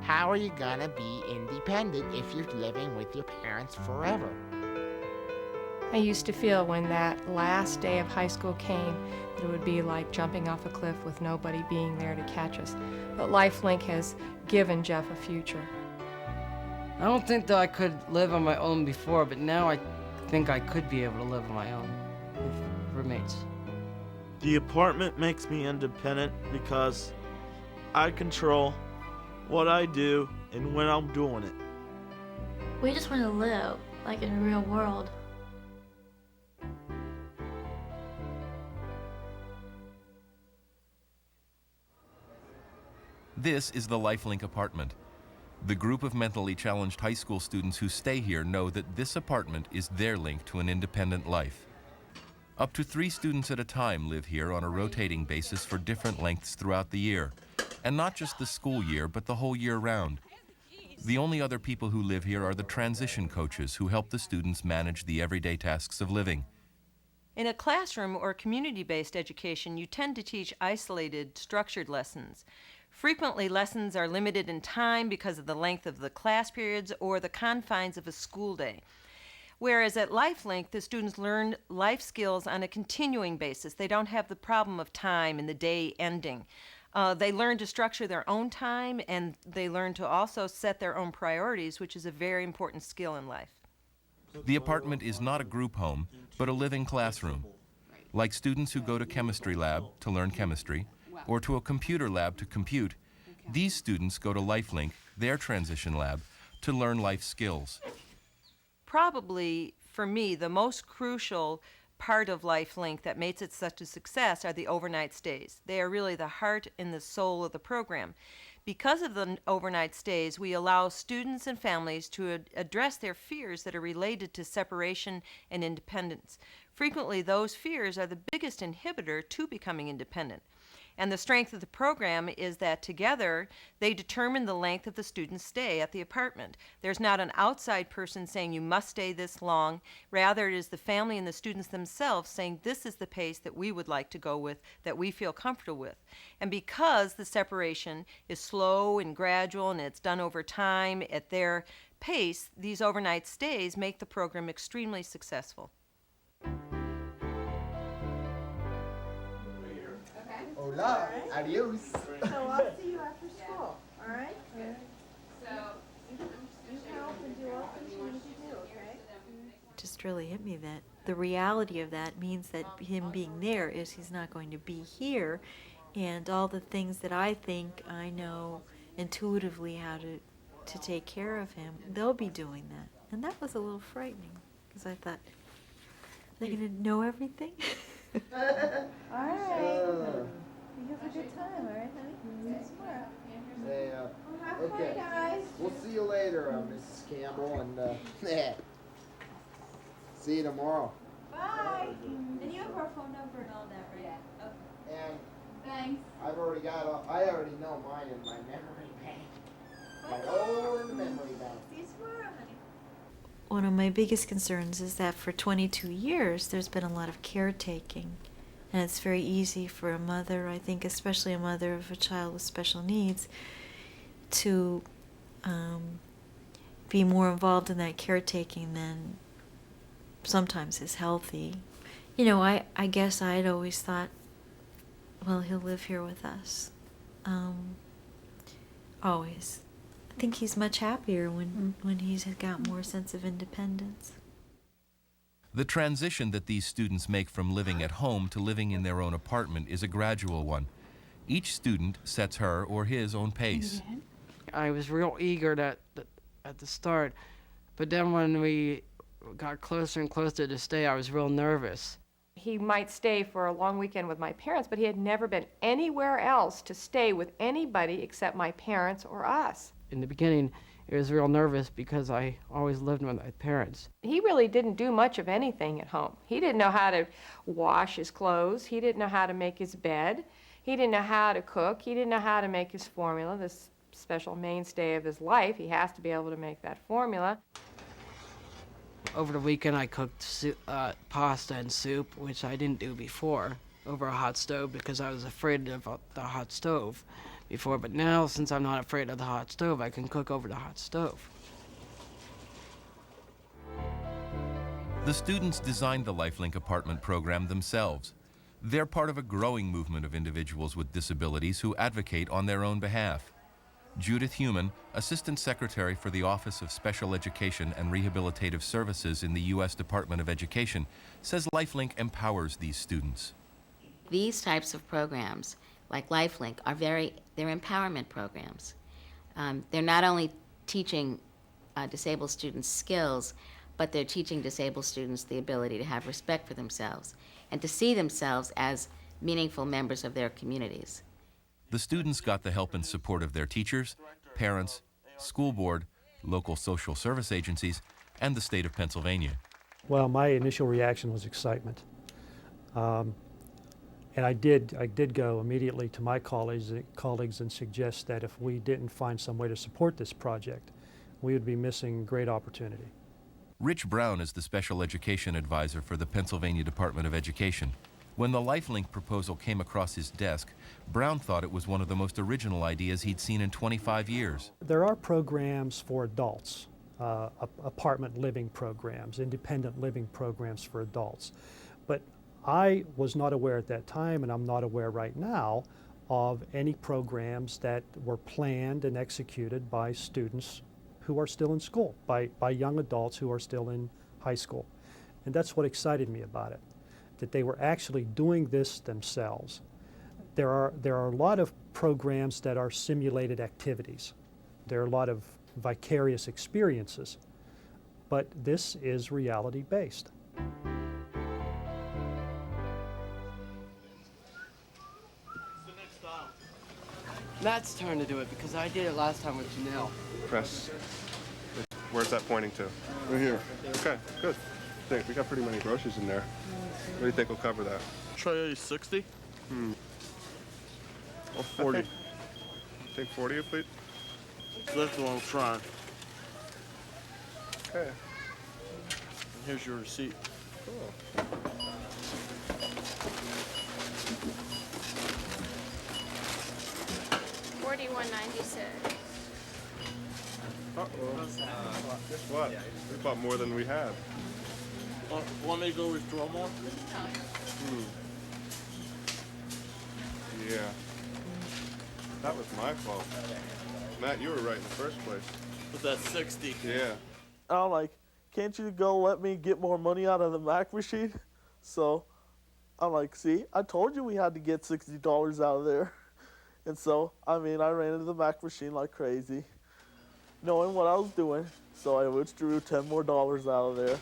How are you gonna be independent if you're living with your parents forever? I used to feel when that last day of high school came that it would be like jumping off a cliff with nobody being there to catch us. But LifeLink has given Jeff a future. I don't think that I could live on my own before, but now I think I could be able to live on my own with roommates. The apartment makes me independent because I control what I do and when I'm doing it. We just want to live like in a real world. This is the LifeLink apartment. The group of mentally challenged high school students who stay here know that this apartment is their link to an independent life. Up to 3 students at a time live here on a rotating basis for different lengths throughout the year, and not just the school year, but the whole year round. The only other people who live here are the transition coaches who help the students manage the everyday tasks of living. In a classroom or community-based education, you tend to teach isolated, structured lessons. Frequently, lessons are limited in time because of the length of the class periods or the confines of a school day. Whereas at LifeLink, the students learn life skills on a continuing basis. They don't have the problem of time and the day ending. They learn to structure their own time, and they learn to also set their own priorities, which is a very important skill in life. The apartment is not a group home, but a living classroom. Like students who go to chemistry lab to learn chemistry, or to a computer lab to compute, these students go to LifeLink, their transition lab, to learn life skills. Probably, for me, the most crucial part of LifeLink that makes it such a success are the overnight stays. They are really the heart and the soul of the program. Because of the overnight stays, we allow students and families to address their fears that are related to separation and independence. Frequently, those fears are the biggest inhibitor to becoming independent. And the strength of the program is that together they determine the length of the student's stay at the apartment. There's not an outside person saying you must stay this long. Rather, it is the family and the students themselves saying this is the pace that we would like to go with, that we feel comfortable with. And because the separation is slow and gradual and it's done over time at their pace, these overnight stays make the program extremely successful. Hola, adios. So I'll see you after school, all right? So you help and do all the things you need to do, okay? Just really hit me that the reality of that means that him being there is he's not going to be here, and all the things that I think I know intuitively how to take care of him, they'll be doing that. And that was a little frightening, because I thought, are they going to know everything? All right. You have a good time, all right, honey? See you tomorrow. Say, Have okay. fun, guys. We'll see you later, Mrs. Campbell, and yeah. See you tomorrow. Bye. And you have our phone number and all that, right? Yeah. Okay. And Thanks. I already know mine in my memory bank. My old memory bank. See you tomorrow, honey. One of my biggest concerns is that for 22 years there's been a lot of caretaking. And it's very easy for a mother, I think especially a mother of a child with special needs, to be more involved in that caretaking than sometimes is healthy. You know, I guess I'd always thought, well, he'll live here with us. Always. I think he's much happier when he's got more sense of independence. The transition that these students make from living at home to living in their own apartment is a gradual one. Each student sets her or his own pace. I was real eager at the start, but then when we got closer and closer to stay, I was real nervous. He might stay for a long weekend with my parents, but he had never been anywhere else to stay with anybody except my parents or us. In the beginning, it was real nervous because I always lived with my parents. He really didn't do much of anything at home. He didn't know how to wash his clothes. He didn't know how to make his bed. He didn't know how to cook. He didn't know how to make his formula, this special mainstay of his life. He has to be able to make that formula. Over the weekend, I cooked pasta and soup, which I didn't do before. over a hot stove because I was afraid of the hot stove before. But now, since I'm not afraid of the hot stove, I can cook over the hot stove. The students designed the LifeLink apartment program themselves. They're part of a growing movement of individuals with disabilities who advocate on their own behalf. Judith Heumann, Assistant Secretary for the Office of Special Education and Rehabilitative Services in the U.S. Department of Education, says LifeLink empowers these students. These types of programs, like LifeLink, they're empowerment programs. They're not only teaching disabled students skills, but they're teaching disabled students the ability to have respect for themselves and to see themselves as meaningful members of their communities. The students got the help and support of their teachers, parents, school board, local social service agencies, and the state of Pennsylvania. Well, my initial reaction was excitement. And I did go immediately to my colleagues and suggest that if we didn't find some way to support this project, we would be missing great opportunity. Rich Brown is the special education advisor for the Pennsylvania Department of Education. When the LifeLink proposal came across his desk, Brown thought it was one of the most original ideas he'd seen in 25 years. There are programs for adults, apartment living programs, independent living programs for adults. But I was not aware at that time, and I'm not aware right now, of any programs that were planned and executed by students who are still in school, by young adults who are still in high school. And that's what excited me about it, that they were actually doing this themselves. There are a lot of programs that are simulated activities. There are a lot of vicarious experiences, but this is reality-based. Matt's turn to do it because I did it last time with Janelle. Press. Where's that pointing to? Right here. Okay, good. I think we got pretty many groceries in there. What do you think will cover that? Try 60? Or 40? Okay. Take 40 if we... That's what I'm trying. Okay. And here's your receipt. Cool. $41.96. Uh-oh. Guess what? We bought more than we had. Want me to go withdraw more? Yeah. That was my fault. Matt, you were right in the first place. With that 60. Yeah. I'm like, can't you go let me get more money out of the Mac machine? So I'm like, see, I told you we had to get $60 out of there. And so, I mean, I ran into the Mac machine like crazy, knowing what I was doing. So I withdrew $10 more out of there.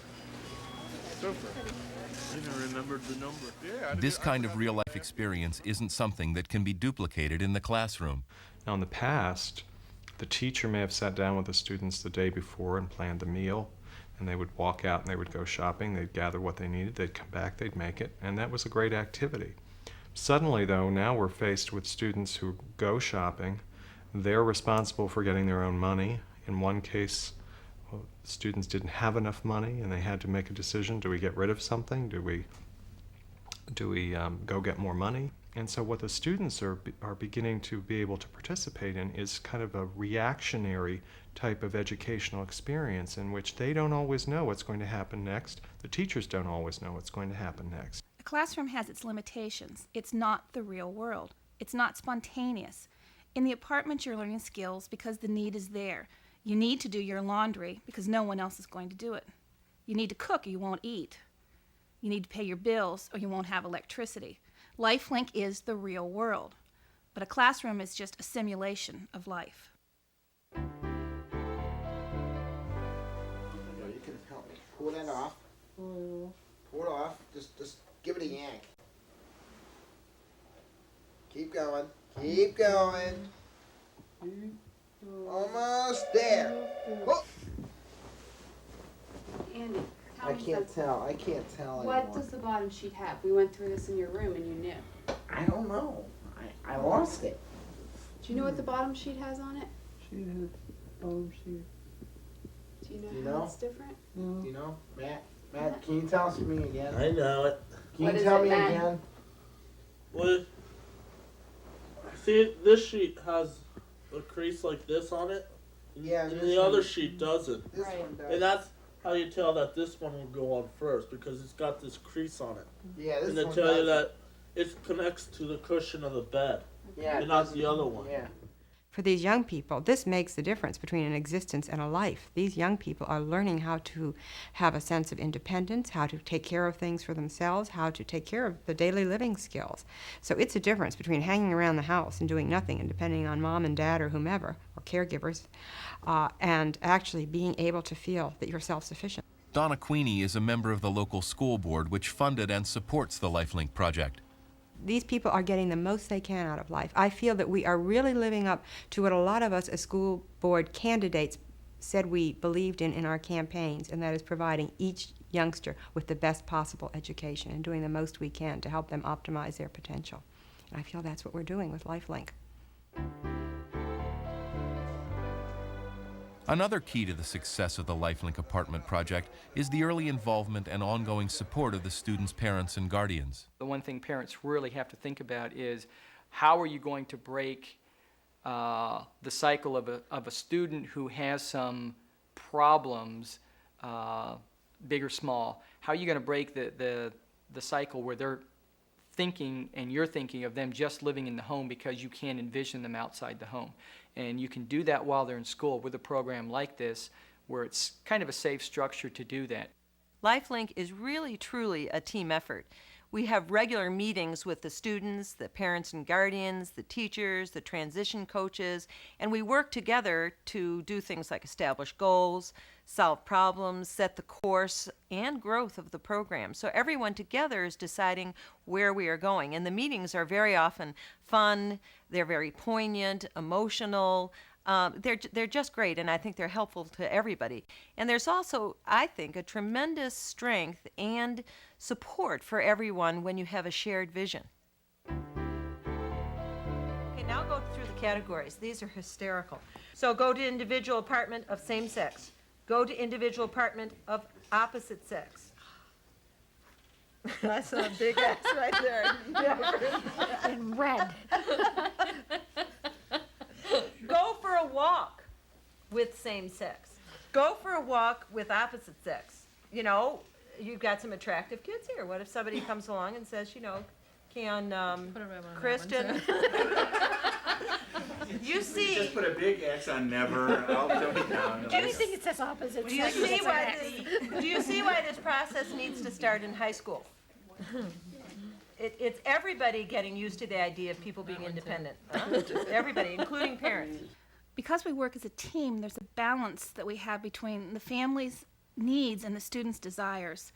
Super. I even remembered the number. Yeah. This kind of real-life experience isn't something that can be duplicated in the classroom. Now, in the past, the teacher may have sat down with the students the day before and planned the meal, and they would walk out and they would go shopping, they'd gather what they needed, they'd come back, they'd make it, and that was a great activity. Suddenly, though, now we're faced with students who go shopping. They're responsible for getting their own money. In one case, students didn't have enough money and they had to make a decision. Do we get rid of something? Do we go get more money? And so what the students are beginning to be able to participate in is kind of a reactionary type of educational experience in which they don't always know what's going to happen next. The teachers don't always know what's going to happen next. The classroom has its limitations. It's not the real world. It's not spontaneous. In the apartment, you're learning skills because the need is there. You need to do your laundry because no one else is going to do it. You need to cook or you won't eat. You need to pay your bills or you won't have electricity. LifeLink is the real world, but a classroom is just a simulation of life. You can help me. Pull that off. Pull it off. Just give it a yank. Keep going. Keep going. Almost there. Oh. Andy, I can't tell anymore. What does the bottom sheet have? We went through this in your room and you knew. I don't know. I lost it. Do you know what the bottom sheet has on it? She had bottom sheet. Do you know Do you how know? it's different? Do you know? Matt, can you tell us me again? I know it. Can What you is tell it, me Matt? again? Well, see, this sheet has a crease like this on it. Yeah, and this the other one- sheet doesn't. This one does. And that's how you tell that this one will go on first, because it's got this crease on it. Yeah, this and they one tell you doesn't. that it connects to the cushion of the bed. Yeah, and not the other one. Yeah. For these young people, this makes the difference between an existence and a life. These young people are learning how to have a sense of independence, how to take care of things for themselves, how to take care of the daily living skills. So it's a difference between hanging around the house and doing nothing and depending on mom and dad or whomever, or caregivers, and actually being able to feel that you're self-sufficient. Donna Queenie is a member of the local school board which funded and supports the LifeLink project. These people are getting the most they can out of life. I feel that we are really living up to what a lot of us as school board candidates said we believed in our campaigns, and that is providing each youngster with the best possible education and doing the most we can to help them optimize their potential. And I feel that's what we're doing with LifeLink. Another key to the success of the LifeLink apartment project is the early involvement and ongoing support of the students' parents and guardians. The one thing parents really have to think about is how are you going to break the cycle of a student who has some problems, big or small. How are you going to break the cycle where they're thinking and you're thinking of them just living in the home because you can't envision them outside the home. And you can do that while they're in school with a program like this where it's kind of a safe structure to do that. LifeLink is really, truly a team effort. We have regular meetings with the students, the parents and guardians, the teachers, the transition coaches, and we work together to do things like establish goals, solve problems, set the course and growth of the program. So everyone together is deciding where we are going. And the meetings are very often fun, they're very poignant, emotional. They're just great, and I think they're helpful to everybody. And there's also, I think, a tremendous strength and support for everyone when you have a shared vision. Okay, now go through the categories. These are hysterical. So go to individual apartment of same sex. Go to individual apartment of opposite sex. That's a big X right there. In red. Go for a walk with same sex. Go for a walk with opposite sex. You know, you've got some attractive kids here. What if somebody comes along and says, you know, can Kristen... You see... Just put a big X on never. I'll tone it down. Do you think it says opposite? Do you see why this process needs to start in high school? It's everybody getting used to the idea of people being independent. Everybody, including parents. Because we work as a team, there's a balance that we have between the family's needs and the students' desires.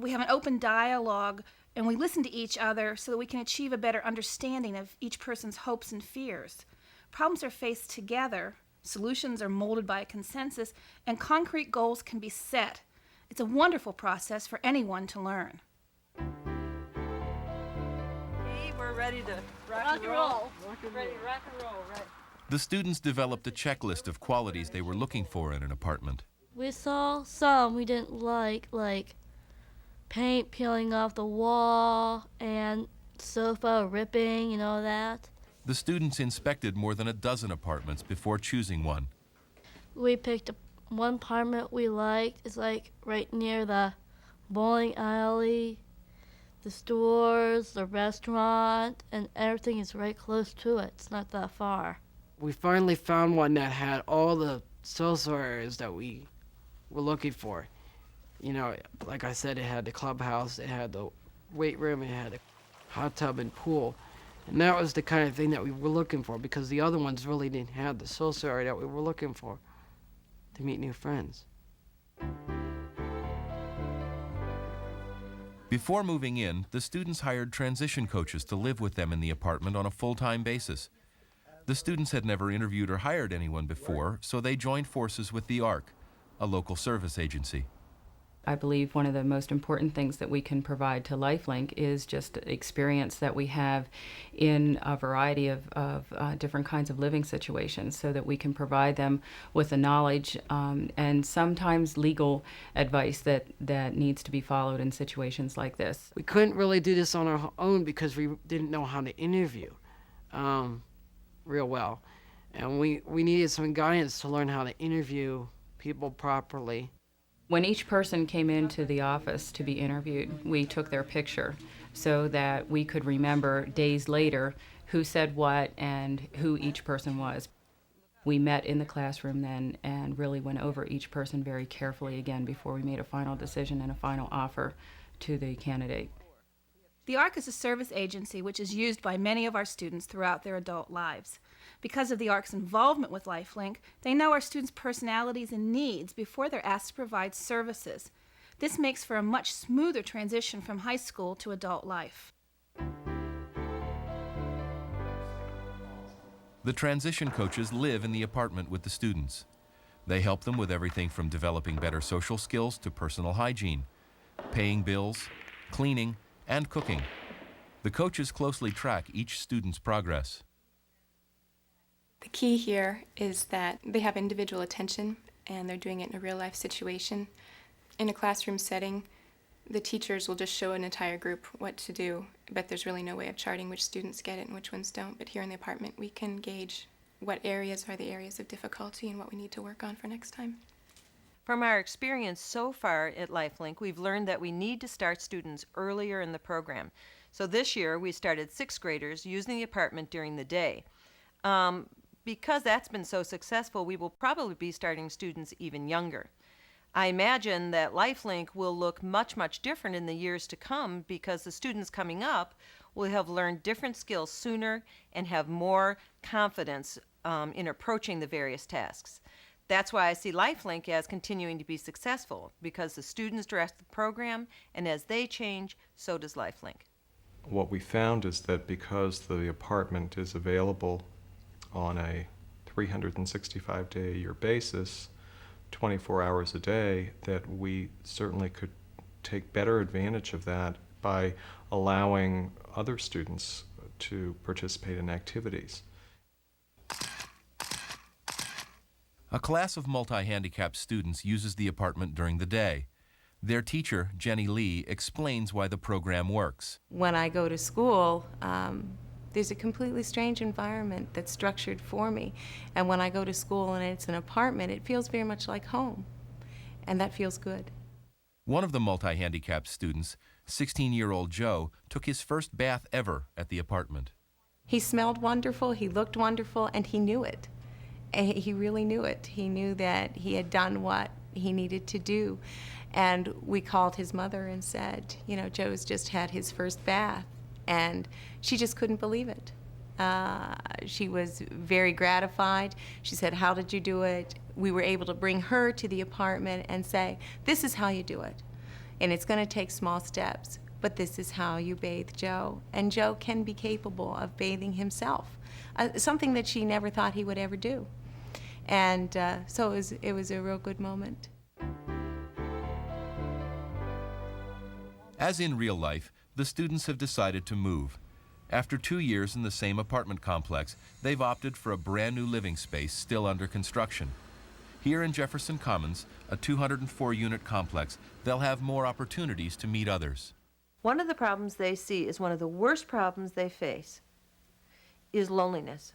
We have an open dialogue, and we listen to each other so that we can achieve a better understanding of each person's hopes and fears. Problems are faced together, solutions are molded by a consensus, and concrete goals can be set. It's a wonderful process for anyone to learn. Okay, we're ready to rock and roll. Ready to rock and roll, right. The students developed a checklist of qualities they were looking for in an apartment. We saw some we didn't like paint peeling off the wall and sofa ripping and all that. The students inspected more than a dozen apartments before choosing one. We picked one apartment we liked. It's like right near the bowling alley, the stores, the restaurant, and everything is right close to it. It's not that far. We finally found one that had all the social areas that we were looking for. You know, like I said, it had the clubhouse, it had the weight room, it had a hot tub and pool. And that was the kind of thing that we were looking for, because the other ones really didn't have the social area that we were looking for to meet new friends. Before moving in, the students hired transition coaches to live with them in the apartment on a full-time basis. The students had never interviewed or hired anyone before, so they joined forces with the ARC, a local service agency. I believe one of the most important things that we can provide to LifeLink is just experience that we have in a variety of different kinds of living situations, so that we can provide them with the knowledge and sometimes legal advice that needs to be followed in situations like this. We couldn't really do this on our own because we didn't know how to interview real well. And we needed some guidance to learn how to interview people properly. When each person came into the office to be interviewed, we took their picture so that we could remember days later who said what and who each person was. We met in the classroom then and really went over each person very carefully again before we made a final decision and a final offer to the candidate. The ARC is a service agency which is used by many of our students throughout their adult lives. Because of the ARC's involvement with LifeLink, they know our students' personalities and needs before they're asked to provide services. This makes for a much smoother transition from high school to adult life. The transition coaches live in the apartment with the students. They help them with everything from developing better social skills to personal hygiene, paying bills, cleaning, and cooking. The coaches closely track each student's progress. The key here is that they have individual attention and they're doing it in a real life situation. In a classroom setting, the teachers will just show an entire group what to do, but there's really no way of charting which students get it and which ones don't. But here in the apartment, we can gauge what areas are the areas of difficulty and what we need to work on for next time. From our experience so far at LifeLink, we've learned that we need to start students earlier in the program. So this year, we started 6th graders using the apartment during the day. Because that's been so successful, we will probably be starting students even younger. I imagine that LifeLink will look much, much different in the years to come because the students coming up will have learned different skills sooner and have more confidence in approaching the various tasks. That's why I see LifeLink as continuing to be successful, because the students direct the program, and as they change, so does LifeLink. What we found is that because the apartment is available on a 365-day-a-year basis, 24 hours a day, that we certainly could take better advantage of that by allowing other students to participate in activities. A class of multi-handicapped students uses the apartment during the day. Their teacher, Jenny Lee, explains why the program works. When I go to school, there's a completely strange environment that's structured for me. And when I go to school and it's an apartment, it feels very much like home. And that feels good. One of the multi-handicapped students, 16-year-old Joe, took his first bath ever at the apartment. He smelled wonderful, he looked wonderful, and he knew it. He really knew it. He knew that he had done what he needed to do. And we called his mother and said, you know, Joe's just had his first bath. And she just couldn't believe it. She was very gratified. She said, how did you do it? We were able to bring her to the apartment and say, this is how you do it. And it's going to take small steps, but this is how you bathe Joe. And Joe can be capable of bathing himself, something that she never thought he would ever do. And so it was a real good moment. As in real life, the students have decided to move. After 2 years in the same apartment complex, they've opted for a brand new living space still under construction. Here in Jefferson Commons, a 204-unit complex, they'll have more opportunities to meet others. One of the problems they see is one of the worst problems they face is loneliness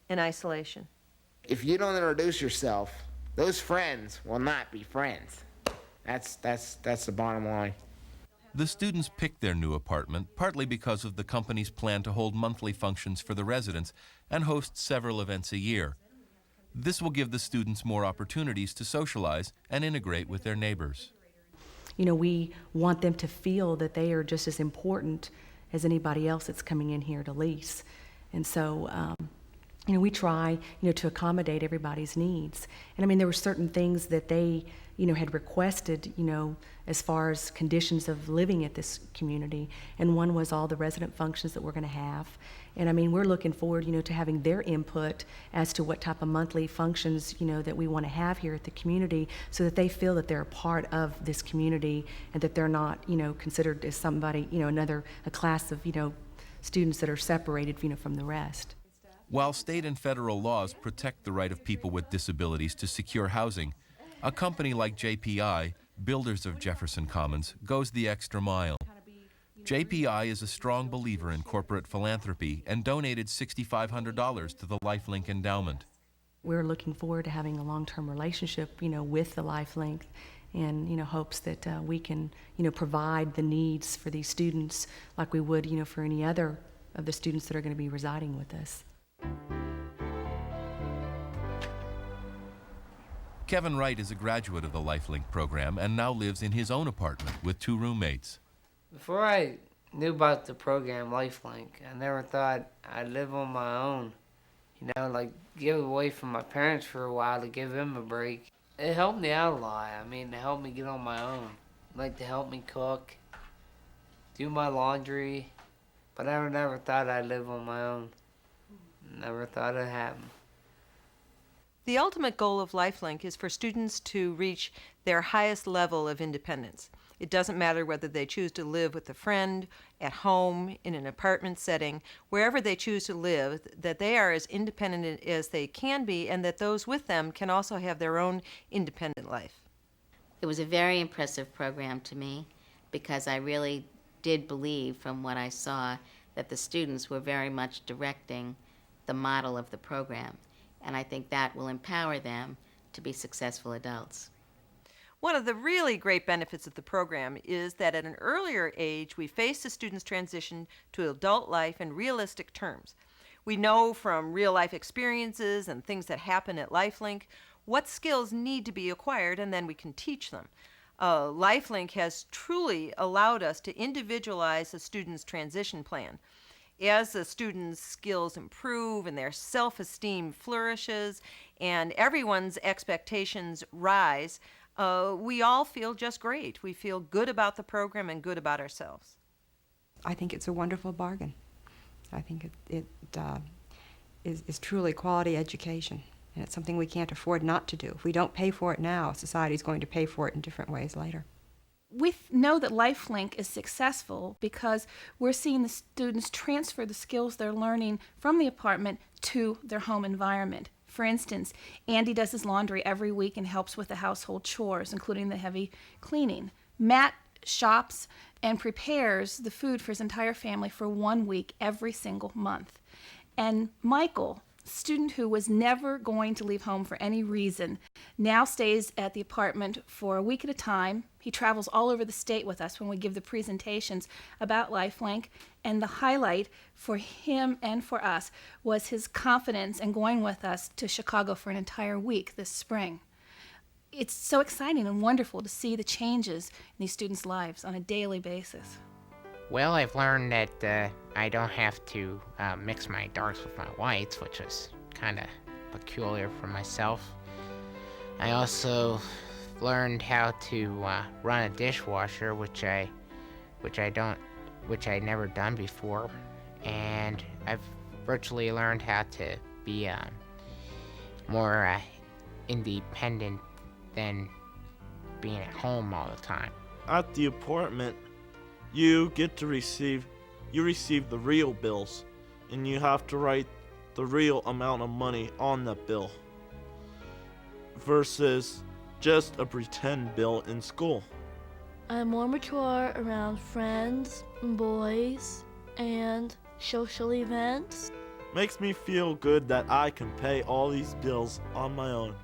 and isolation. If you don't introduce yourself, those friends will not be friends. That's the bottom line. The students picked their new apartment partly because of the company's plan to hold monthly functions for the residents and host several events a year. This will give the students more opportunities to socialize and integrate with their neighbors. You know, we want them to feel that they are just as important as anybody else that's coming in here to lease. And so we try, to accommodate everybody's needs. And I mean, there were certain things that they, had requested, as far as conditions of living at this community. And one was all the resident functions that we're going to have. And I mean, we're looking forward, to having their input as to what type of monthly functions, that we want to have here at the community, so that they feel that they're a part of this community and that they're not, considered as somebody, a class of, students that are separated, from the rest. While state and federal laws protect the right of people with disabilities to secure housing, a company like JPI, builders of Jefferson Commons, goes the extra mile. JPI is a strong believer in corporate philanthropy and donated $6,500 to the LifeLink endowment. We're looking forward to having a long-term relationship, with the LifeLink, and, hopes that we can, provide the needs for these students like we would, for any other of the students that are going to be residing with us. Kevin Wright is a graduate of the LifeLink program and now lives in his own apartment with 2 roommates. Before I knew about the program LifeLink, I never thought I'd live on my own. Like get away from my parents for a while to give them a break. It helped me out a lot. I mean, it helped me get on my own. Like to help me cook, do my laundry, but I never thought I'd live on my own. Never thought it'd happen. The ultimate goal of LifeLink is for students to reach their highest level of independence. It doesn't matter whether they choose to live with a friend, at home, in an apartment setting, wherever they choose to live, that they are as independent as they can be, and that those with them can also have their own independent life. It was a very impressive program to me because I really did believe from what I saw that the students were very much directing the model of the program. And I think that will empower them to be successful adults. One of the really great benefits of the program is that at an earlier age, we face the students' transition to adult life in realistic terms. We know from real-life experiences and things that happen at LifeLink what skills need to be acquired, and then we can teach them. LifeLink has truly allowed us to individualize the student's transition plan. As the students' skills improve and their self-esteem flourishes and everyone's expectations rise, we all feel just great. We feel good about the program and good about ourselves. I think it's a wonderful bargain. I think it is truly quality education, and it's something we can't afford not to do. If we don't pay for it now, society's going to pay for it in different ways later. We know that LifeLink is successful because we're seeing the students transfer the skills they're learning from the apartment to their home environment. For instance, Andy does his laundry every week and helps with the household chores, including the heavy cleaning. Matt shops and prepares the food for his entire family for 1 week every single month. And Michael, student who was never going to leave home for any reason, now stays at the apartment for a week at a time. He travels all over the state with us when we give the presentations about LifeLink, and the highlight for him and for us was his confidence in going with us to Chicago for an entire week this spring. It's so exciting and wonderful to see the changes in these students' lives on a daily basis. Well, I've learned that I don't have to mix my darks with my whites, which is kind of peculiar for myself. I also learned how to run a dishwasher, which I never done before, and I've virtually learned how to be more independent than being at home all the time. At the apartment, you get to receive the real bills, and you have to write the real amount of money on the bill versus just a pretend bill in school. I'm more mature around friends and boys and social events. Makes me feel good that I can pay all these bills on my own.